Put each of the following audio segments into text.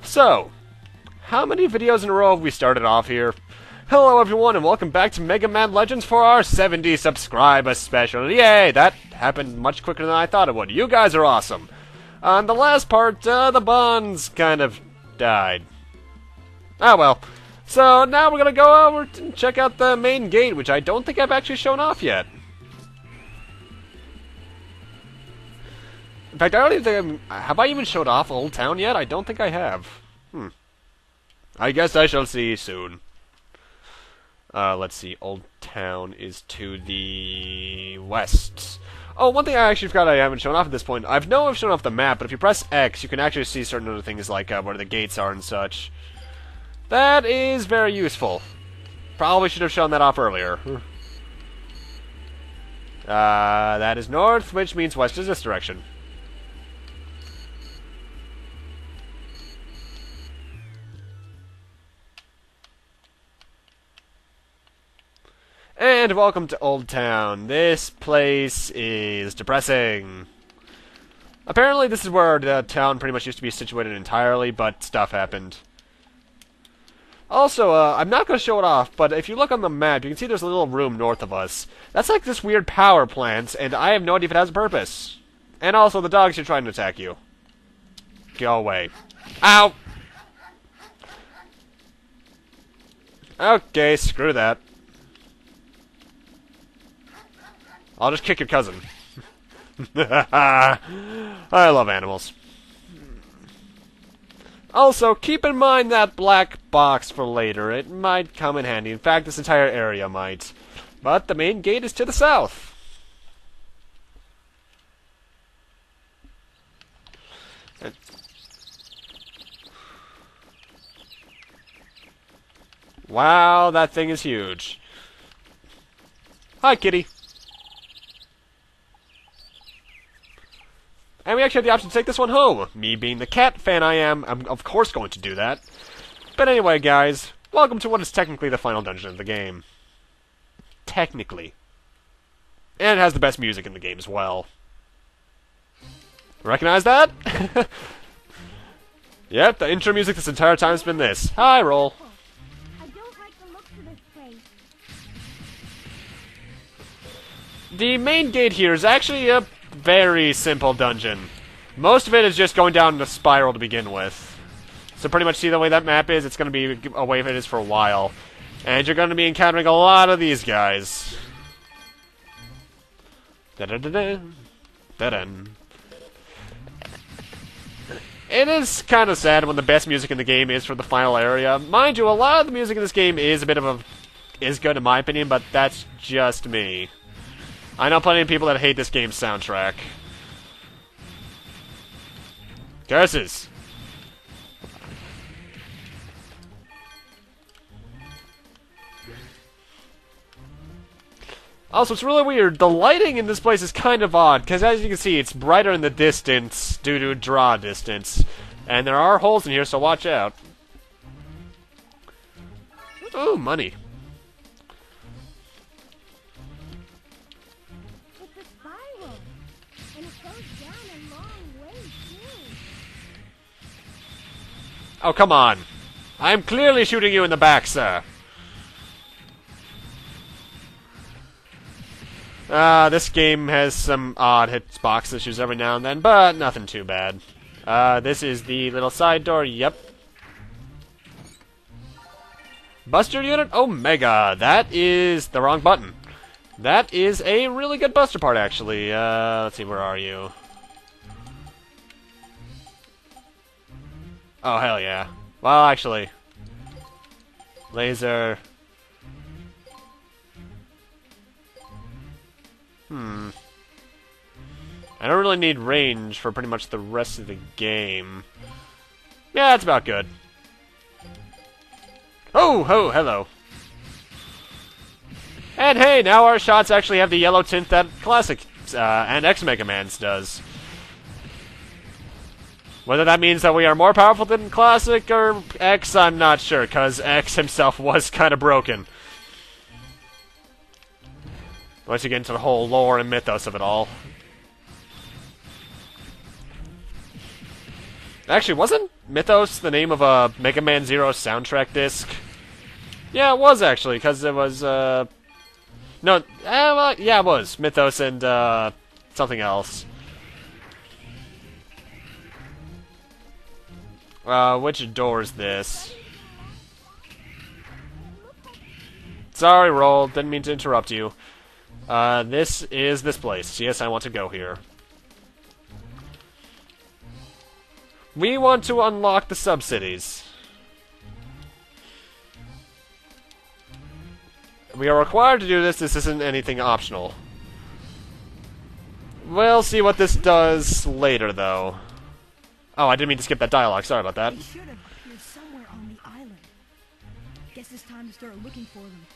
So, how many videos in a row have we started off here? Hello everyone and welcome back to Megaman Legends for our 70 subscriber special. Yay, that happened much quicker than I thought it would. You guys are awesome. On the last part, the bonds kind of died. Ah well. So now we're gonna go over and check out the main gate, which I don't think I've actually shown off yet. In fact, I don't even think have I even showed off Old Town yet? I don't think I have. I guess I shall see soon. Let's see. Old Town is to the west. Oh, one thing I actually forgot I haven't shown off at this point. I know I've shown off the map, but if you press X, you can actually see certain other things like where the gates are and such. That is very useful. Probably should have shown that off earlier. That is north, which means west is this direction. And welcome to Old Town. This place is depressing. Apparently this is where the town pretty much used to be situated entirely, but stuff happened. Also, I'm not going to show it off, but if you look on the map, you can see there's a little room north of us. That's like this weird power plant, and I have no idea if it has a purpose. And also, the dogs are trying to attack you. Go away. Ow! Okay, screw that. I'll just kick your cousin. I love animals. Also, keep in mind that black box for later. It might come in handy. In fact, this entire area might. But the main gate is to the south. Wow, that thing is huge. Hi, kitty. And we actually have the option to take this one home. Me being the cat fan I'm of course going to do that. But anyway, guys, welcome to what is technically the final dungeon of the game. Technically. And it has the best music in the game as well. Recognize that? Yep, the intro music this entire time has been this. Hi, roll. I don't like the looks of this place. The main gate here is actually a very simple dungeon. Most of it is just going down the spiral to begin with. So pretty much see the way that map is, it's going to be a way it is for a while. And you're going to be encountering a lot of these guys. Da-da-da-da. Da-dun. It is kind of sad when the best music in the game is for the final area. Mind you, a lot of the music in this game is a bit of is good in my opinion, but that's just me. I know plenty of people that hate this game's soundtrack. Curses! Also, it's really weird. The lighting in this place is kind of odd, because as you can see, it's brighter in the distance due to draw distance. And there are holes in here, so watch out. Ooh, money. Oh, come on. I'm clearly shooting you in the back, sir. This game has some odd hitbox issues every now and then, but nothing too bad. This is the little side door, yep. Buster unit Omega. That is the wrong button. That is a really good buster part, actually. Let's see, where are you? Oh, hell yeah. Well, actually. Laser. I don't really need range for pretty much the rest of the game. Yeah, that's about good. Oh, ho, hello. And hey, now our shots actually have the yellow tint that Classic and X Mega Man's does. Whether that means that we are more powerful than Classic or X, I'm not sure, because X himself was kind of broken. Once you get into the whole lore and mythos of it all. Actually, wasn't Mythos the name of a Mega Man Zero soundtrack disc? Yeah, it was actually, because it was, no, well, yeah, it was. Mythos and, something else. Which door is this? Sorry, Roll, didn't mean to interrupt you. This is this place. Yes, I want to go here. We want to unlock the sub-cities. We are required to do this. This isn't anything optional. We'll see what this does later, though. Oh, I didn't mean to skip that dialogue. Sorry about that. They should have appeared somewhere on the island. Guess it's time to start looking for them.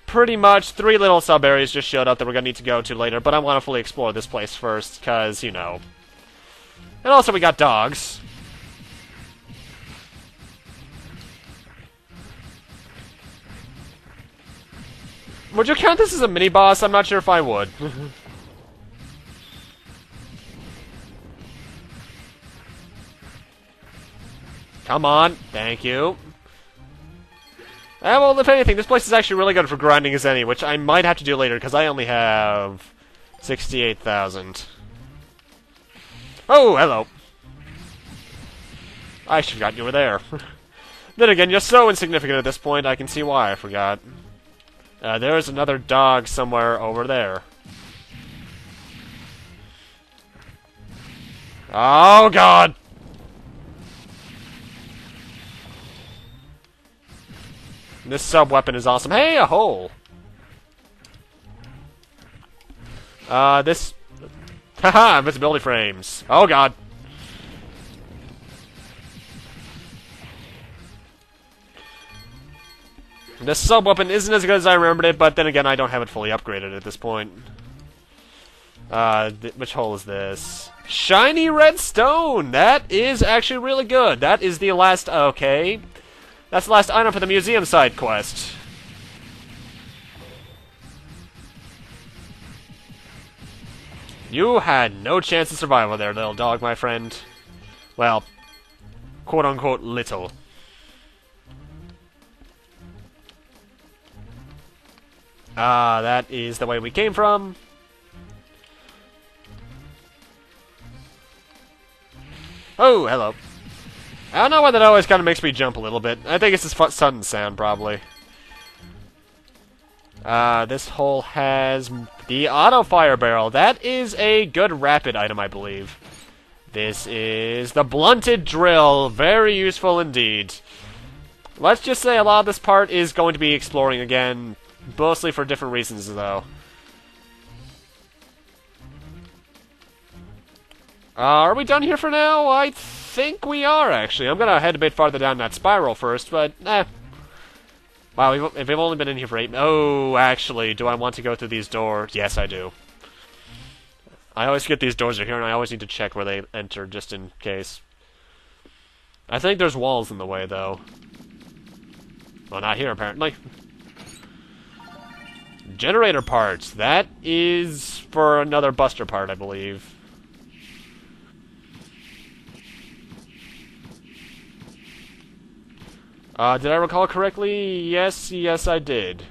Pretty much 3 little sub-areas just showed up that we're going to need to go to later, but I want to fully explore this place first, because, you know. And also we got dogs. Would you count this as a mini-boss? I'm not sure if I would. Come on. Thank you. Well, if anything, this place is actually really good for grinding as any, which I might have to do later, because I only have 68,000. Oh, hello. I forgot you were there. Then again, you're so insignificant at this point, I can see why I forgot. There's another dog somewhere over there. Oh, God! This sub-weapon is awesome. Hey, a hole! This... Haha, invisibility frames. Oh, God. This sub-weapon isn't as good as I remembered it, but then again, I don't have it fully upgraded at this point. Which hole is this? Shiny red stone! That is actually really good. That is the last... Okay. That's the last item for the museum side quest. You had no chance of survival there, little dog, my friend. Well, quote-unquote little. That is the way we came from. Oh, hello. I don't know why that always kind of makes me jump a little bit. I think it's this sudden sound, probably. This hole has the auto fire barrel. That is a good rapid item, I believe. This is the blunted drill. Very useful indeed. Let's just say a lot of this part is going to be exploring again, mostly for different reasons, though. Are we done here for now? I think we are, actually. I'm gonna head a bit farther down that spiral first, but, Wow, we've only been in here for 8... Oh, actually, do I want to go through these doors? Yes, I do. I always forget these doors are here, and I always need to check where they enter, just in case. I think there's walls in the way, though. Well, not here, apparently. Generator parts. That is for another Buster part, I believe. Did I recall correctly? Yes, I did.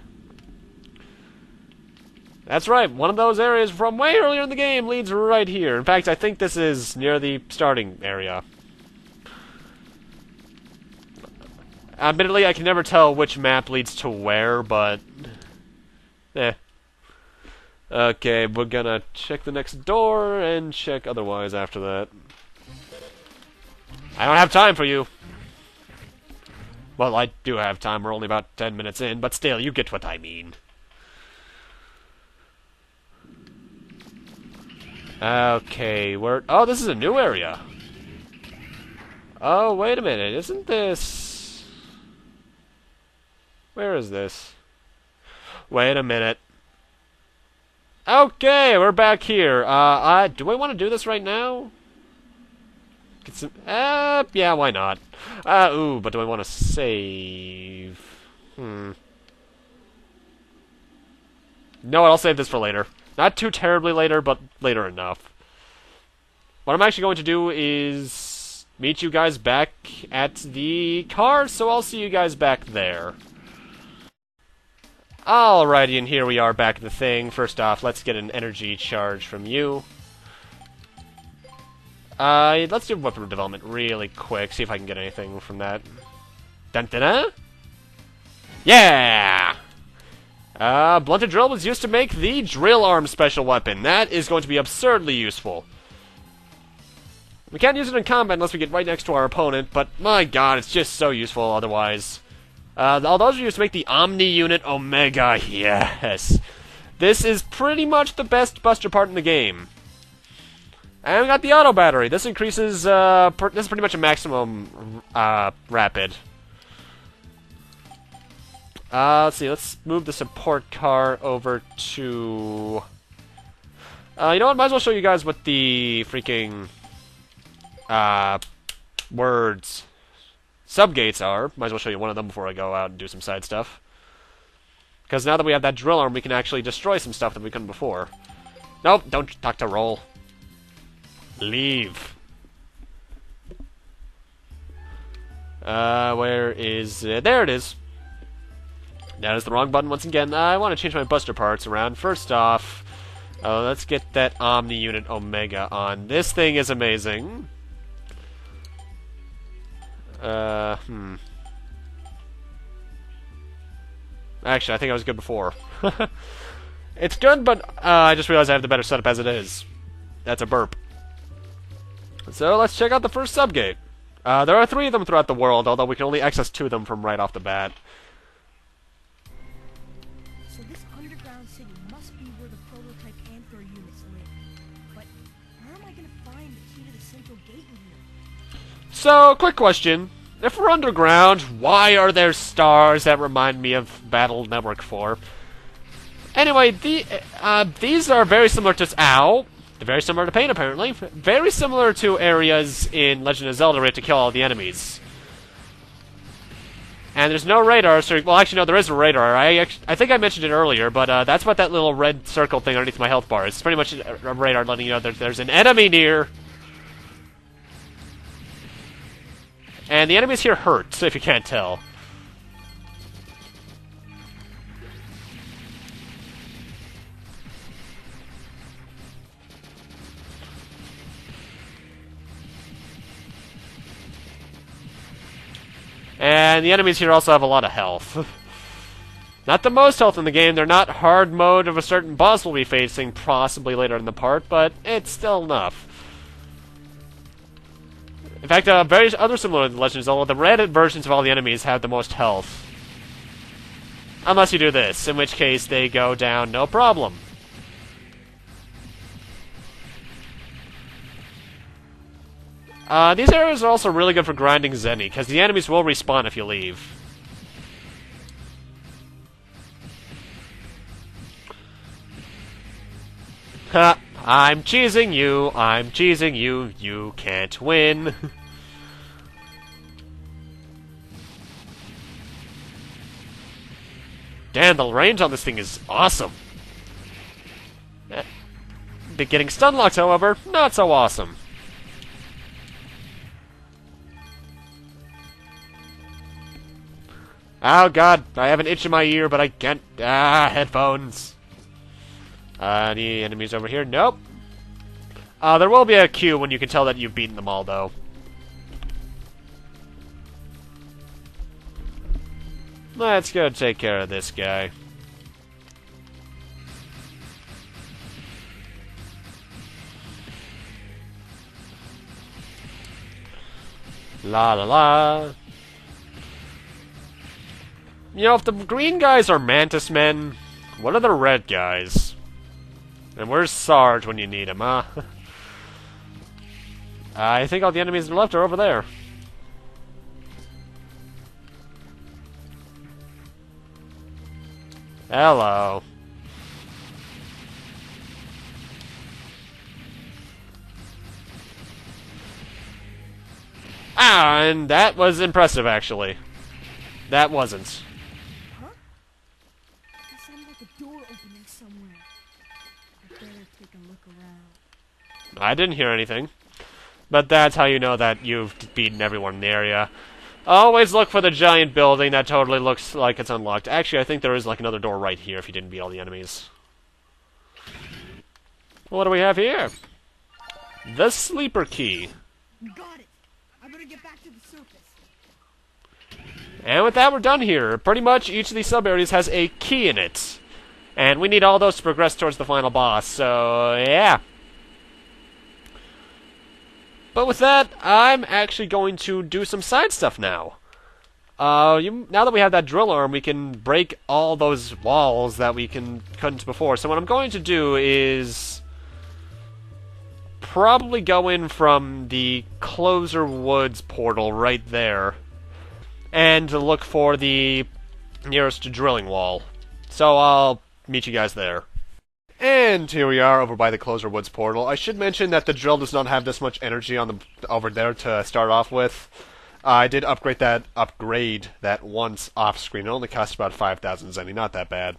That's right, one of those areas from way earlier in the game leads right here. In fact, I think this is near the starting area. Admittedly, I can never tell which map leads to where, but... Okay, we're gonna check the next door and check otherwise after that. I don't have time for you. Well, I do have time. We're only about 10 minutes in, but still, you get what I mean. Okay, we're... Oh, this is a new area. Oh, wait a minute. Isn't this... Where is this? Wait a minute. Okay, we're back here. Do I want to do this right now? Get some... yeah, why not? Ooh, but do I want to save? No, I'll save this for later. Not too terribly later, but later enough. What I'm actually going to do is meet you guys back at the car, so I'll see you guys back there. Alrighty, and here we are back at the thing. First off, let's get an energy charge from you. Let's do weapon development really quick, see if I can get anything from that. Dun-dun-dun! Yeah! Blunted drill was used to make the drill arm special weapon. That is going to be absurdly useful. We can't use it in combat unless we get right next to our opponent, but my god, it's just so useful otherwise. All those are used to make the Omni Unit Omega. Yes! This is pretty much the best buster part in the game. And we got the auto battery. This increases, this is pretty much a maximum, rapid. Let's see, let's move the support car over to... you know what, might as well show you guys what the freaking, words subgates are. Might as well show you one of them before I go out and do some side stuff. Because now that we have that drill arm, we can actually destroy some stuff that we couldn't before. Nope, don't talk to Roll. Leave. Where is it? There it is. That is the wrong button once again. I want to change my buster parts around. First off, let's get that Omni Unit Omega on. This thing is amazing. Actually, I think I was good before. It's good, but I just realized I have the better setup as it is. That's a burp. So let's check out the first subgate. There are 3 of them throughout the world, although we can only access 2 of them from right off the bat. So this underground city must be where the prototype Anther units live. But where am I gonna find the key to the central gate in here? So, quick question. If we're underground, why are there stars that remind me of Battle Network 4? Anyway, these are very similar to... Ow! They're very similar to Pain, apparently. Very similar to areas in Legend of Zelda where you have to kill all the enemies. And there's no radar, so... Well, actually, no, there is a radar. I think I mentioned it earlier, but that's what that little red circle thing underneath my health bar is. It's pretty much a radar letting you know there's an enemy near. And the enemies here hurt, if you can't tell. And the enemies here also have a lot of health. Not the most health in the game. They're not hard mode of a certain boss we'll be facing possibly later in the part, but it's still enough. In fact, very other similar to Legend of Zelda, the red versions of all the enemies have the most health. Unless you do this, in which case they go down no problem. These areas are also really good for grinding Zenny, because the enemies will respawn if you leave. Ha! I'm cheesing you, you can't win. Damn, the range on this thing is awesome. Getting stun locked, however, not so awesome. Oh god, I have an itch in my ear, but I can't... headphones. Any enemies over here? Nope. There will be a queue when you can tell that you've beaten them all, though. Let's go take care of this guy. La la la. You know, if the green guys are Mantis Men, what are the red guys? And where's Sarge when you need him, huh? I think all the enemies on the left are over there. Hello. Ah, and that was impressive, actually. That wasn't. Huh? That sounded like a door opening somewhere. I better take a look around. I didn't hear anything. But that's how you know that you've beaten everyone in the area. Always look for the giant building that totally looks like it's unlocked. Actually, I think there is like another door right here if you didn't beat all the enemies. What do we have here? The sleeper key. Got it. I better get back to the surface. And with that, we're done here. Pretty much each of these sub-areas has a key in it. And we need all those to progress towards the final boss, so yeah. But with that, I'm actually going to do some side stuff now. Now that we have that drill arm, we can break all those walls that we couldn't before. So what I'm going to do is probably go in from the Closer Woods portal right there and look for the nearest drilling wall. So I'll meet you guys there. And here we are over by the Closer Woods portal. I should mention that the drill does not have this much energy on over there to start off with. I did upgrade that once off screen. It only cost about 5,000 zenny, not that bad.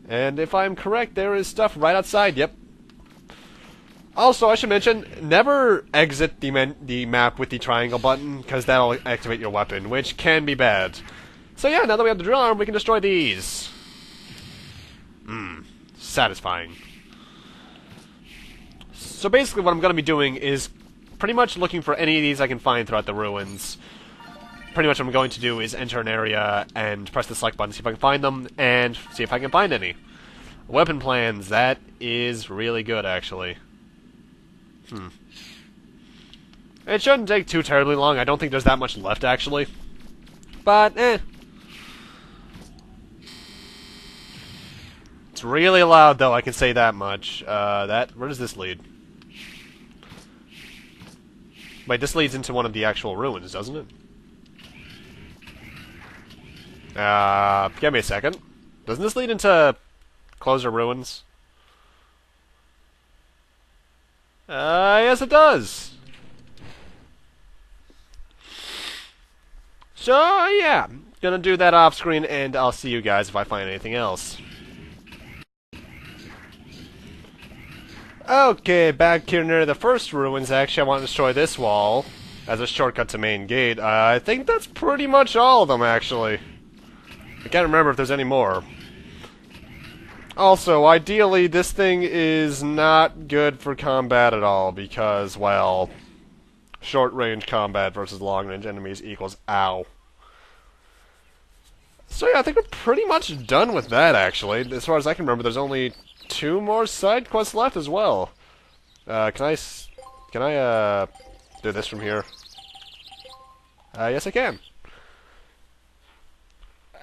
And if I'm correct, there is stuff right outside. Yep. Also, I should mention, never exit the map with the triangle button, because that'll activate your weapon, which can be bad. So yeah, now that we have the drill arm, we can destroy these. Satisfying. So basically what I'm going to be doing is pretty much looking for any of these I can find throughout the ruins. Pretty much what I'm going to do is enter an area and press the select button, see if I can find them, and see if I can find any. Weapon plans, that is really good, actually. It shouldn't take too terribly long. I don't think there's that much left, actually. But, It's really loud, though, I can say that much. Where does this lead? Wait, this leads into one of the actual ruins, doesn't it? Give me a second. Doesn't this lead into Closer Ruins? Yes it does! So, yeah. Gonna do that off screen, and I'll see you guys if I find anything else. Okay, back here near the first ruins. Actually, I want to destroy this wall as a shortcut to main gate. I think that's pretty much all of them, actually. I can't remember if there's any more. Also, ideally, this thing is not good for combat at all, because, well, short-range combat versus long-range enemies equals ow. So yeah, I think we're pretty much done with that, actually. As far as I can remember, there's only 2 more side quests left as well. Can I do this from here? Yes, I can.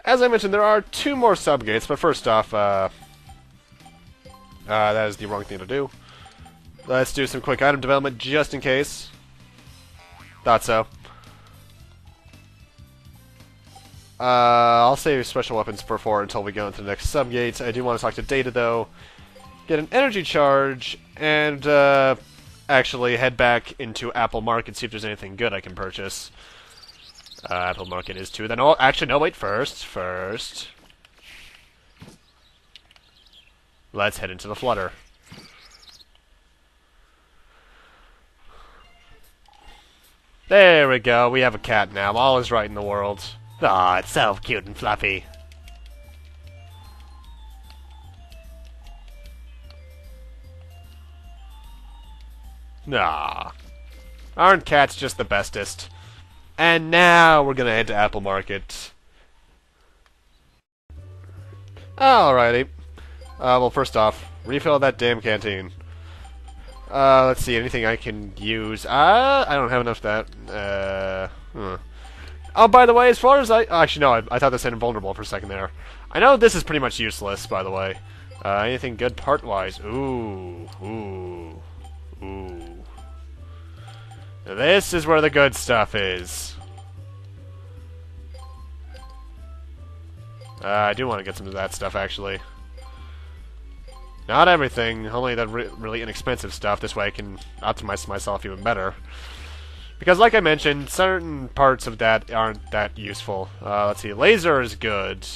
As I mentioned, there are 2 more sub-gates, but first off, that is the wrong thing to do. Let's do some quick item development, just in case. Thought so. I'll save special weapons for 4 until we go into the next sub-gate. I do want to talk to Data, though. Get an energy charge, and actually head back into Apple Market, see if there's anything good I can purchase. Apple Market is 2. Then, oh, actually, no, wait, first. Let's head into the Flutter. There we go, we have a cat now. All is right in the world. Aw, it's so cute and fluffy. Nah. Aren't cats just the bestest? And now we're gonna head to Apple Market. Alrighty. Well, first off, refill that damn canteen. Let's see, anything I can use? I don't have enough of that. Oh, by the way, as far as actually, no, I thought this said invulnerable for a second there. I know this is pretty much useless, by the way. Anything good part-wise? Ooh. This is where the good stuff is. I do want to get some of that stuff, actually. Not everything, only the really inexpensive stuff. This way I can optimize myself even better. Because, like I mentioned, certain parts of that aren't that useful. Let's see, laser is good.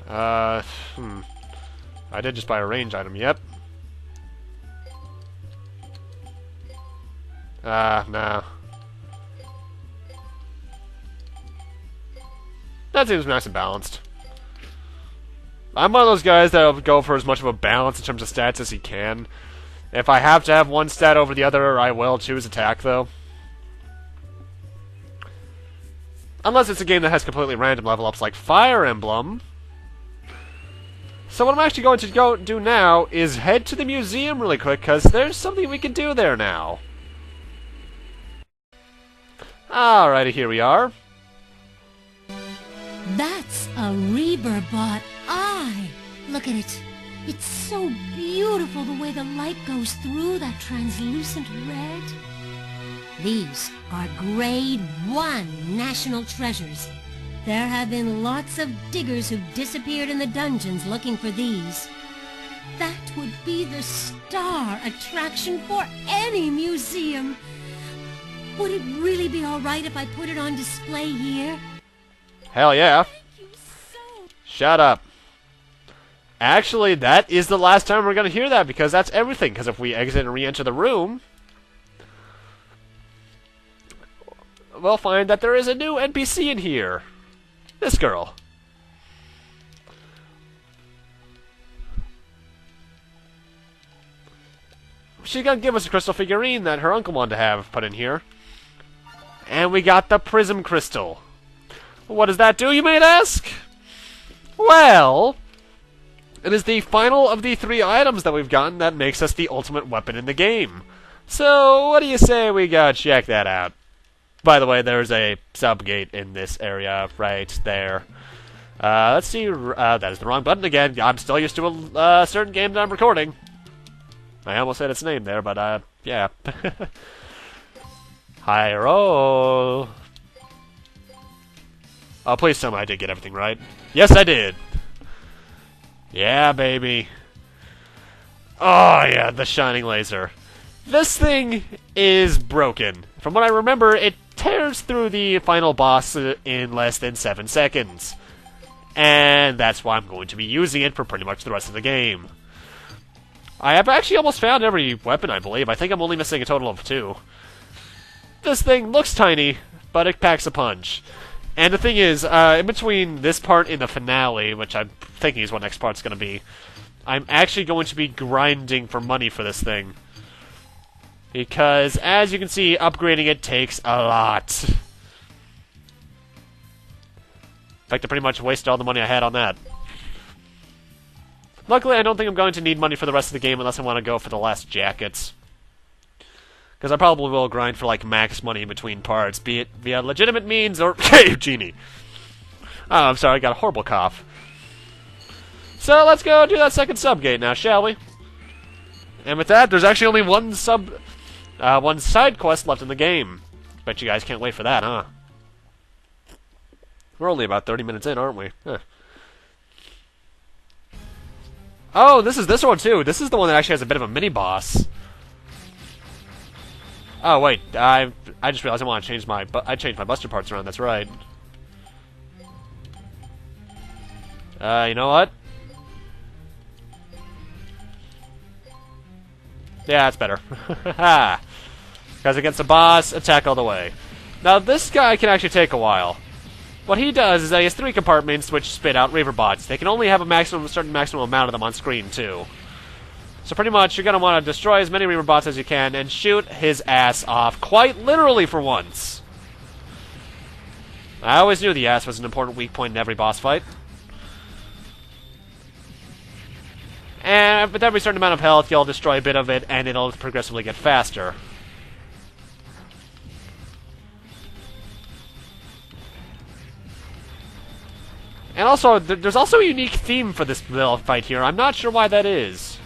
Uh, hmm. I did just buy a range item, yep. No. That seems nice and balanced. I'm one of those guys that'll go for as much of a balance in terms of stats as he can. If I have to have one stat over the other, I will choose attack, though. Unless it's a game that has completely random level ups like Fire Emblem. So what I'm actually going to go do now is head to the museum really quick, because there's something we can do there now. Alrighty, here we are. That's a Reaper-bought eye. Look at it. It's so beautiful the way the light goes through that translucent red. These are Grade 1 national treasures. There have been lots of diggers who've disappeared in the dungeons looking for these. That would be the star attraction for any museum. Would it really be alright if I put it on display here? Hell yeah. Thank you so. Shut up. Actually, that is the last time we're going to hear that, because that's everything. Because if we exit and re-enter the room, we'll find that there is a new NPC in here. This girl. She's going to give us a crystal figurine that her uncle wanted to have put in here. And we got the Prism Crystal. What does that do, you might ask? Well, it is the final of the 3 items that we've gotten that makes us the ultimate weapon in the game. So, what do you say we go check that out? By the way, there's a sub-gate in this area right there. Let's see. That is the wrong button again. I'm still used to a certain game that I'm recording. I almost said its name there, but, yeah. High roll. Oh, please tell me I did get everything right. Yes, I did. Yeah, baby. Oh, yeah, the shining laser. This thing is broken. From what I remember, it tears through the final boss in less than 7 seconds. And that's why I'm going to be using it for pretty much the rest of the game. I have actually almost found every weapon, I believe. I think I'm only missing a total of 2. This thing looks tiny, but it packs a punch. And the thing is, in between this part and the finale, which I'm thinking is what next part's going to be, I'm actually going to be grinding for money for this thing. Because, as you can see, upgrading it takes a lot. In fact, I pretty much wasted all the money I had on that. Luckily, I don't think I'm going to need money for the rest of the game unless I want to go for the last jackets. Because I probably will grind for, like, max money in between parts, be it via legitimate means or... Hey, Genie! Oh, I'm sorry, I got a horrible cough. So, let's go do that second sub-gate now, shall we? And with that, there's actually only one side quest left in the game. Bet you guys can't wait for that, huh? We're only about 30 minutes in, aren't we? Huh. Oh, this is this one, too. This is the one that actually has a bit of a mini-boss. Oh, wait. I just realized I want to change my... I changed my buster parts around, that's right. You know what? Yeah, that's better. Because against the boss, attack all the way. Now, this guy can actually take a while. What he does is that he has 3 compartments which spit out Reaver bots. They can only have a certain maximum amount of them on screen, too. So pretty much, you're going to want to destroy as many Reaver bots as you can and shoot his ass off, quite literally for once. I always knew the ass was an important weak point in every boss fight. And with every certain amount of health, you'll destroy a bit of it, and it'll progressively get faster. And also, there's also a unique theme for this little fight here. I'm not sure why that is.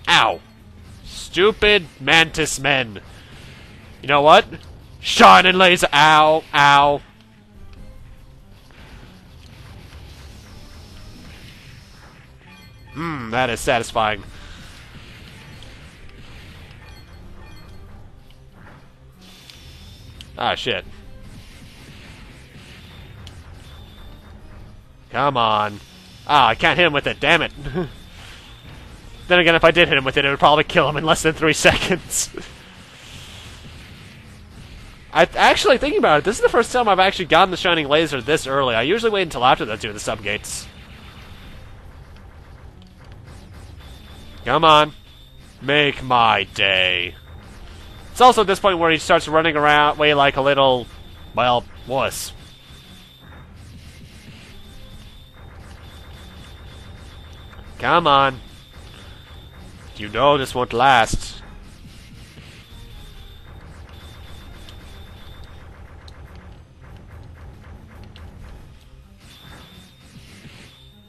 Ow. Stupid mantis men. You know what? Shining laser. Ow. Ow. That is satisfying. Ah, shit. Come on. Ah, I can't hit him with it, damn it. Then again, if I did hit him with it, it would probably kill him in less than 3 seconds. Actually, thinking about it, this is the first time I've actually gotten the Shining Laser this early. I usually wait until after the 2 of the subgates. Come on. Make my day. It's also at this point where he starts running around way like a little, well, wuss. Come on. You know this won't last.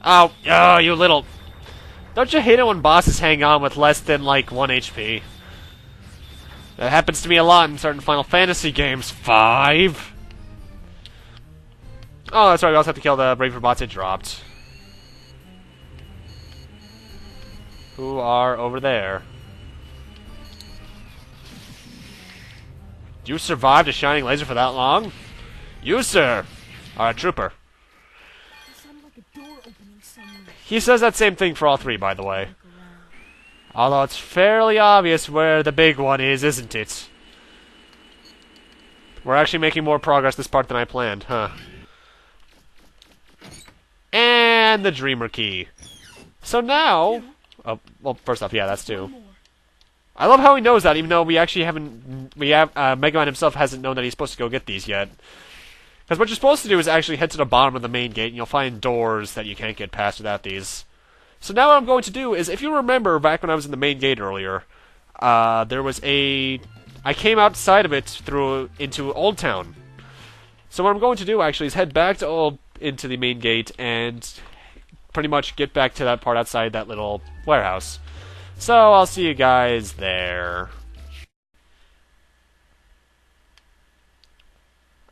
Oh, you little... Don't you hate it when bosses hang on with less than, like, 1 HP? That happens to me a lot in certain Final Fantasy games. 5? Oh, that's right, we also have to kill the Braver bots it dropped. Who are over there? You survived a Shining Laser for that long? You, sir, are a trooper. It sounded like a door opening somewhere. He says that same thing for all 3, by the way. Although it's fairly obvious where the big one is, isn't it? We're actually making more progress this part than I planned, huh? And the Dreamer Key. So now... Oh, well, first off, yeah, that's 2. I love how he knows that, even though we actually haven't... Megaman himself hasn't known that he's supposed to go get these yet. Because what you're supposed to do is actually head to the bottom of the main gate, and you'll find doors that you can't get past without these. So now what I'm going to do is, if you remember back when I was in the main gate earlier, there was a... I came outside of it into Old Town. So what I'm going to do, actually, is head back into the main gate and pretty much get back to that part outside that little warehouse. So I'll see you guys there.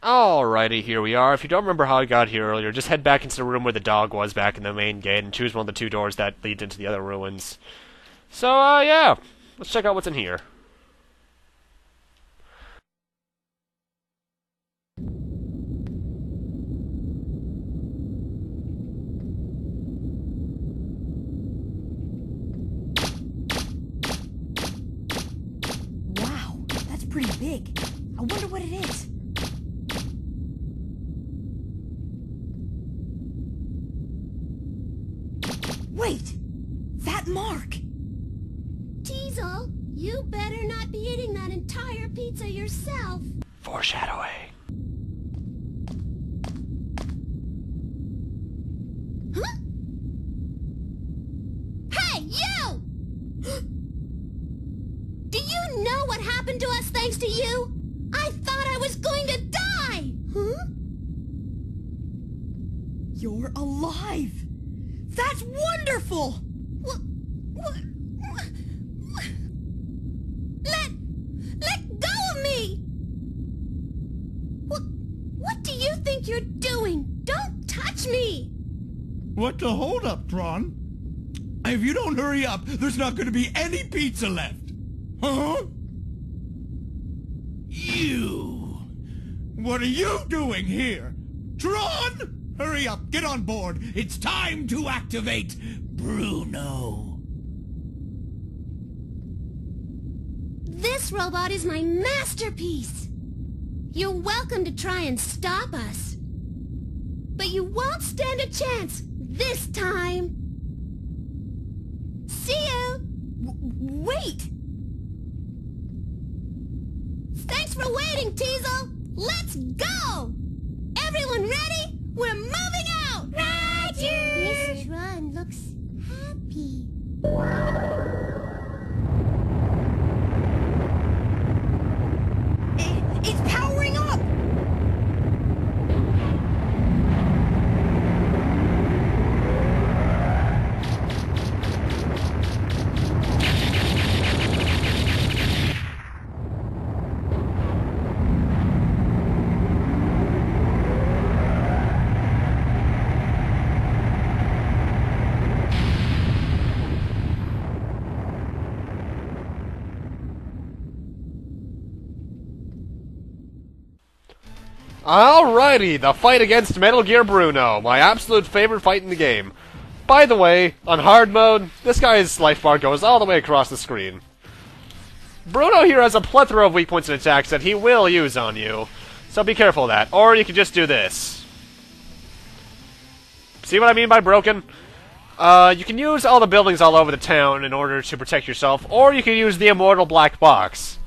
Alrighty, here we are. If you don't remember how I got here earlier, just head back into the room where the dog was back in the main gate and choose one of the 2 doors that lead into the other ruins. So, yeah. Let's check out what's in here. Wow, that's pretty big. I wonder what it is. Wait! That mark! Teasel, you better not be eating that entire pizza yourself. Foreshadowing. Huh? Hey, you! Do you know what happened to us thanks to you? I thought I was going to die! Huh? You're alive! That's wonderful! Let go of me! What do you think you're doing? Don't touch me! What the hold up, Tron? If you don't hurry up, there's not going to be any pizza left. Huh? You! What are you doing here? Tron! Hurry up, get on board. It's time to activate Bruno. This robot is my masterpiece! You're welcome to try and stop us. But you won't stand a chance this time. See you! Wait! Thanks for waiting, Teasel! Let's go! Everyone ready? We're moving out! Roger! Miss Tron looks happy. It's powering up! Alrighty, the fight against Metal Gear Bruno, my absolute favorite fight in the game. By the way, on hard mode, this guy's life bar goes all the way across the screen. Bruno here has a plethora of weak points and attacks that he will use on you, so be careful of that. Or you can just do this. See what I mean by broken? You can use all the buildings all over the town in order to protect yourself, or you can use the immortal black box.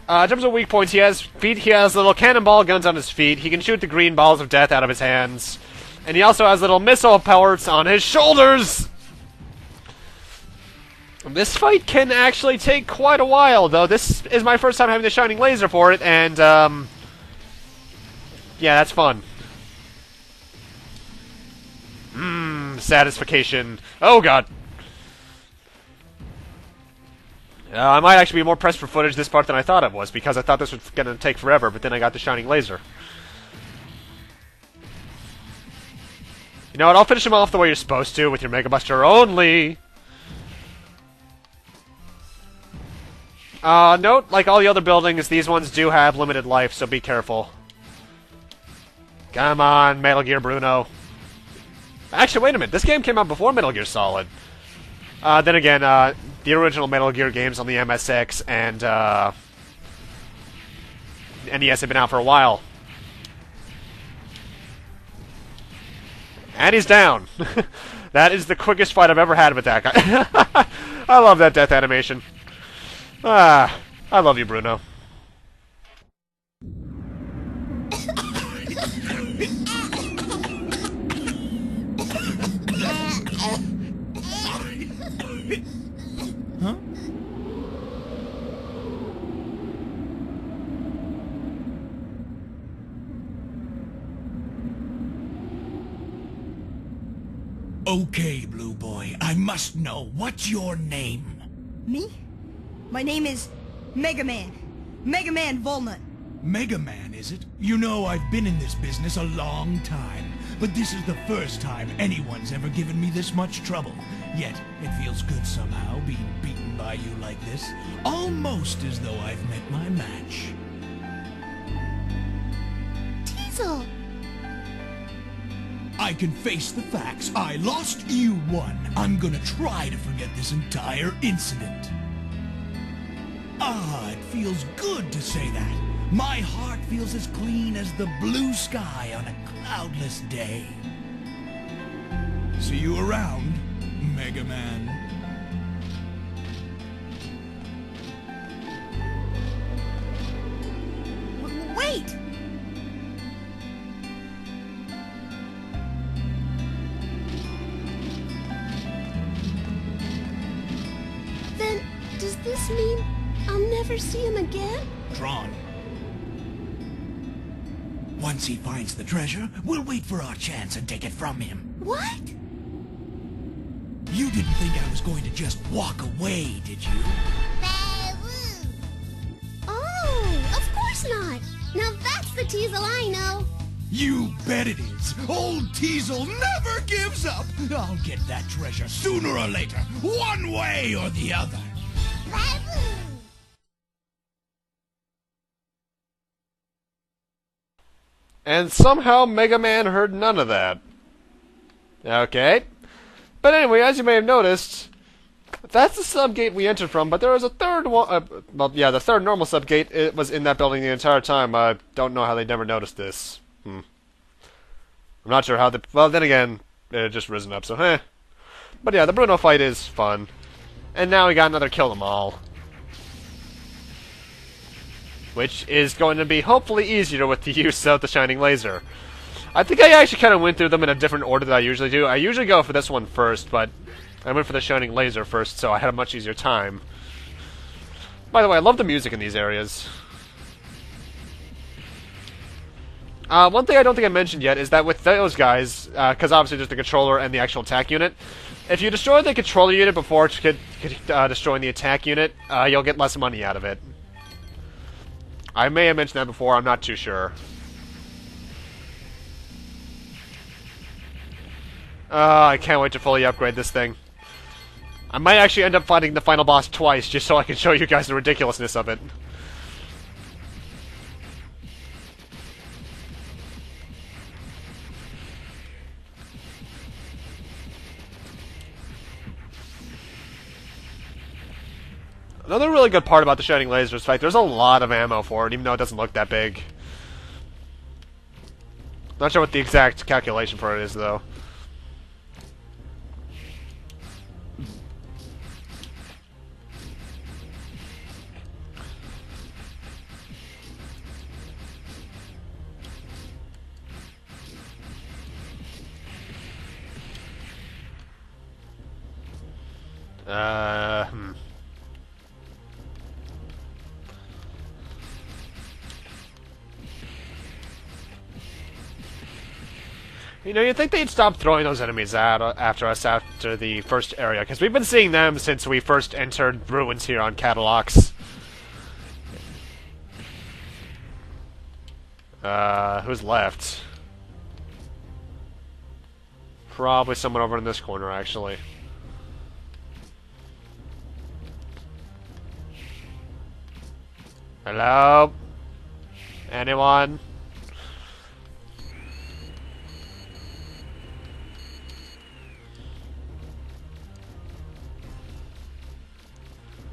In terms of weak points, he has little cannonball guns on his feet, he can shoot the green balls of death out of his hands, and he also has little missile pellets on his shoulders! This fight can actually take quite a while, though. This is my first time having the shining laser for it, and, yeah, that's fun. Satisfaction. Oh, God. I might actually be more pressed for footage this part than I thought it was, because I thought this was going to take forever, but then I got the shining laser. You know what, I'll finish him off the way you're supposed to, with your Mega Buster only! Note, like all the other buildings, these ones do have limited life, so be careful. Come on, Metal Gear Bruno. Actually, wait a minute, this game came out before Metal Gear Solid. Then again, the original Metal Gear games on the Ep.6 and, NES have been out for a while. And he's down. That is the quickest fight I've ever had with that guy. I love that death animation. I love you, Bruno. Huh? Okay, Blue Boy, I must know, what's your name? Me? My name is Megaman. Megaman Volnut. Megaman, is it? You know, I've been in this business a long time, but this is the first time anyone's ever given me this much trouble. Yet, it feels good somehow, being beaten by you like this. Almost as though I've met my match. Teasel! I can face the facts. I lost, you won. I'm gonna try to forget this entire incident. Ah, it feels good to say that. My heart feels as clean as the blue sky on a cloudless day. See you around, Mega Man. Wait! Then, does this mean I'll never see him again? Tron. Once he finds the treasure, we'll wait for our chance and take it from him. What? You didn't think I was going to just walk away, did you? Oh, of course not. Now that's the Teasel I know. You bet it is. Old Teasel never gives up. I'll get that treasure sooner or later, one way or the other. And somehow Mega Man heard none of that. Okay. But anyway, as you may have noticed, that's the subgate we entered from, but there was a third one. Well, yeah, the third normal subgate, it was in that building the entire time. I don't know how they never noticed this. I'm not sure how the. Well, then again, it had just risen up, so But yeah, the Bruno fight is fun. And now we got another Kill 'Em All. Which is going to be hopefully easier with the use of the Shining Laser. I think I actually kind of went through them in a different order than I usually do. I usually go for this one first, but I went for the Shining Laser first, so I had a much easier time. By the way, I love the music in these areas. One thing I don't think I mentioned yet is that with those guys, because obviously there's the controller and the actual attack unit, if you destroy the controller unit before destroying the attack unit, you'll get less money out of it. I may have mentioned that before, I'm not too sure. I can't wait to fully upgrade this thing. I might actually end up fighting the final boss twice, just so I can show you guys the ridiculousness of it. Another really good part about the Shining Laser is the fact there's a lot of ammo for it, even though it doesn't look that big. Not sure what the exact calculation for it is, though. Hmm. You know, you'd think they'd stop throwing those enemies out after us after the first area, because we've been seeing them since we first entered ruins here on Catalogs. Who's left? Probably someone over in this corner, actually. Hello? Anyone?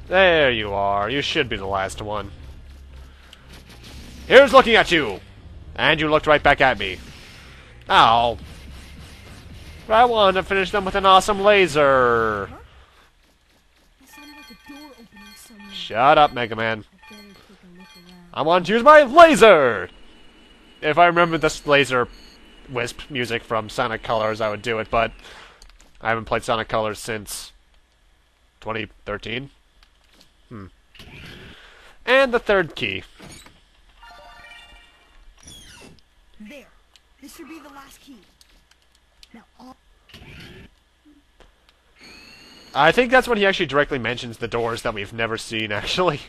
There you are. You should be the last one. Here's looking at you! And you looked right back at me. Ow. I want to finish them with an awesome laser. Huh? That sounded like a door opening somewhere. Shut up, Megaman. I better take a look around. I want to use my laser! If I remember this laser wisp music from Sonic Colors, I would do it, but I haven't played Sonic Colors since 2013. And the third key. There. This should be the last key. Now, I think that's when he actually directly mentions the doors that we've never seen, actually.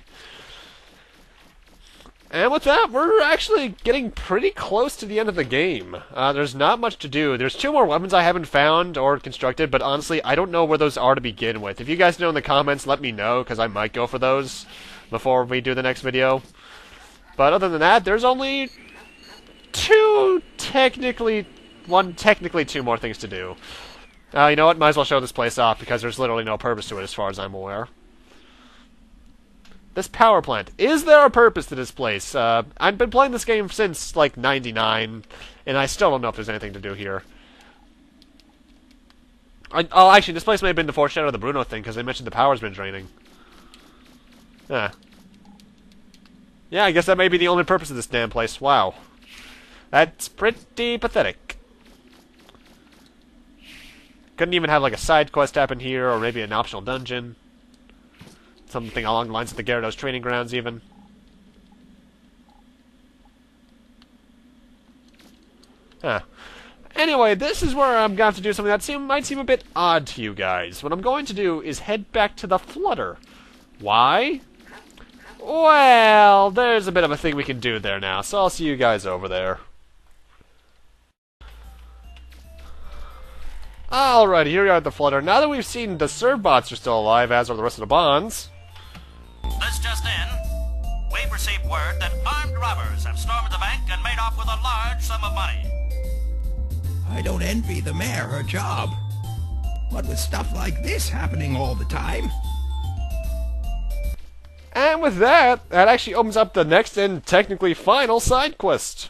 And with that, we're actually getting pretty close to the end of the game. There's not much to do. There's 2 more weapons I haven't found or constructed, but honestly, I don't know where those are to begin with. If you guys know in the comments, let me know, because I might go for those before we do the next video. But other than that, there's only technically 2 more things to do. You know what? Might as well show this place off, because there's literally no purpose to it as far as I'm aware. This power plant. Is there a purpose to this place? I've been playing this game since, like, 99, and I still don't know if there's anything to do here. Oh, actually, this place may have been the foreshadow of the Bruno thing, because they mentioned the power's been draining. Yeah, I guess that may be the only purpose of this damn place. Wow. That's pretty pathetic. Couldn't even have, like, a side quest happen here, or maybe an optional dungeon. Something along the lines of the Gyarados training grounds, even. Huh. Anyway, this is where I'm going to do something that might seem a bit odd to you guys. What I'm going to do is head back to the Flutter. Why? Well, there's a bit of a thing we can do there now, so I'll see you guys over there. Alright, here we are at the Flutter. Now that we've seen the Servbots are still alive, as are the rest of the Bonds. This just in. We've received word that armed robbers have stormed the bank and made off with a large sum of money. I don't envy the mayor her job. What with stuff like this happening all the time? And with that, that actually opens up the next and technically final side quest.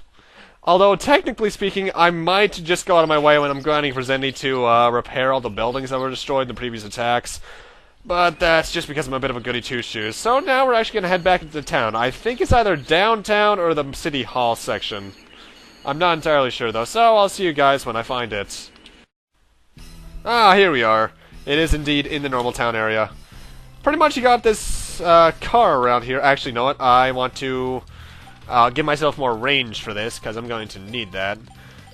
Although, technically speaking, I might just go out of my way when I'm grinding for Zendi to repair all the buildings that were destroyed in the previous attacks. But that's just because I'm a bit of a goody two-shoes. So now we're actually going to head back into town. I think it's either downtown or the City Hall section. I'm not entirely sure, though, so I'll see you guys when I find it. Ah, here we are. It is indeed in the normal town area. Pretty much you got this car around here. Actually, you know what? I want to give myself more range for this, because I'm going to need that.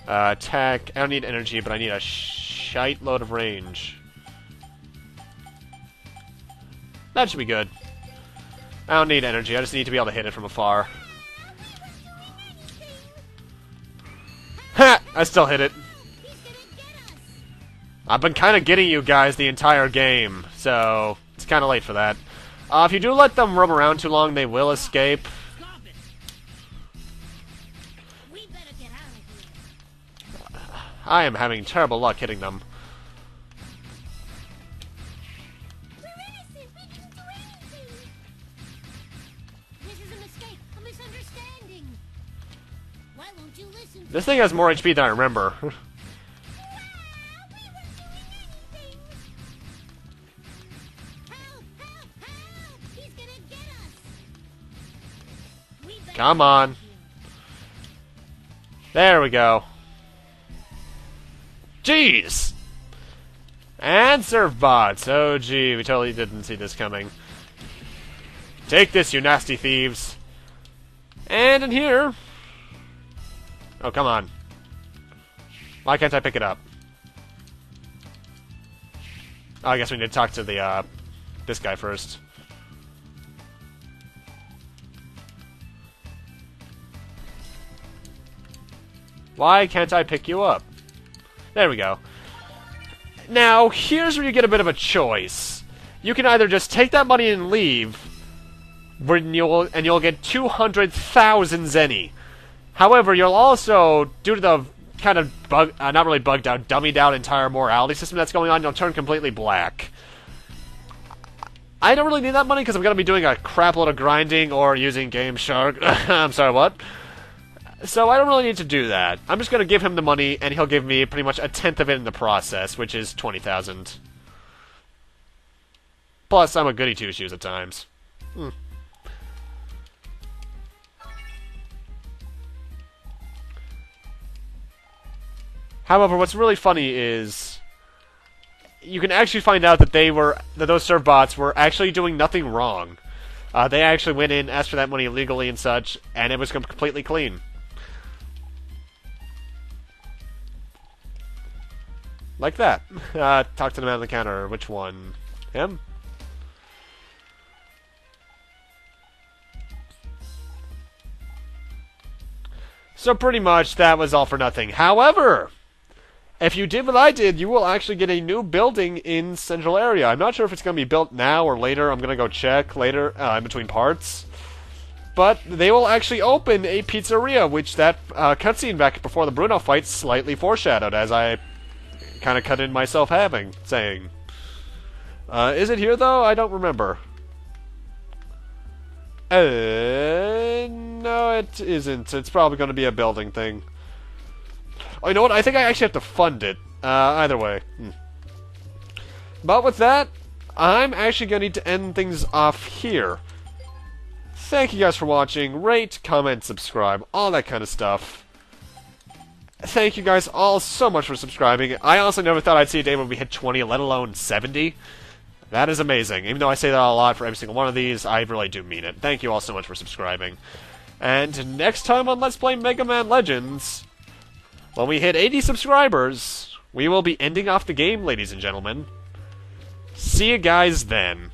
Attack. I don't need energy, but I need a shite load of range. That should be good. I don't need energy, I just need to be able to hit it from afar. Ha! I still hit it. I've been kind of getting you guys the entire game, so it's kind of late for that. If you do let them roam around too long, they will escape. I am having terrible luck hitting them. Why won't you listen? This thing has more HP than I remember. He's gonna get us. We better Come on. There we go. Jeez! And surf bots. Oh gee, we totally didn't see this coming. Take this, you nasty thieves. And in here... Oh, come on. Why can't I pick it up? Oh, I guess we need to talk to the, this guy first. Why can't I pick you up? There we go. Now, here's where you get a bit of a choice. You can either just take that money and leave, and you'll get 200,000 zenny. However, you'll also, due to the kind of not really bugged out, dummied out entire morality system that's going on, you'll turn completely black. I don't really need that money because I'm going to be doing a crap load of grinding or using Game Shark. I'm sorry, what? So I don't really need to do that. I'm just going to give him the money, and he'll give me pretty much a tenth of it in the process, which is 20,000. Plus, I'm a goody two-shoes at times. However, what's really funny is you can actually find out that those serve bots were actually doing nothing wrong. They actually went in, asked for that money legally and such, and it was completely clean. Like that. Talk to the man on the counter. Which one? Him? So pretty much that was all for nothing. However, if you did what I did, you will actually get a new building in Central Area. I'm not sure if it's going to be built now or later. I'm going to go check later in between parts. But they will actually open a pizzeria, which that cutscene back before the Bruno fight slightly foreshadowed, as I kind of cut in myself saying. Is it here, though? I don't remember. No, it isn't. It's probably going to be a building thing. Oh, you know what? I think I actually have to fund it. Either way. But with that, I'm actually going to need to end things off here. Thank you guys for watching. Rate, comment, subscribe, all that kind of stuff. Thank you guys all so much for subscribing. I also never thought I'd see a day when we hit 20, let alone 70. That is amazing. Even though I say that a lot for every single one of these, I really do mean it. Thank you all so much for subscribing. And next time on Let's Play Mega Man Legends, when we hit 80 subscribers, we will be ending off the game, ladies and gentlemen. See you guys then.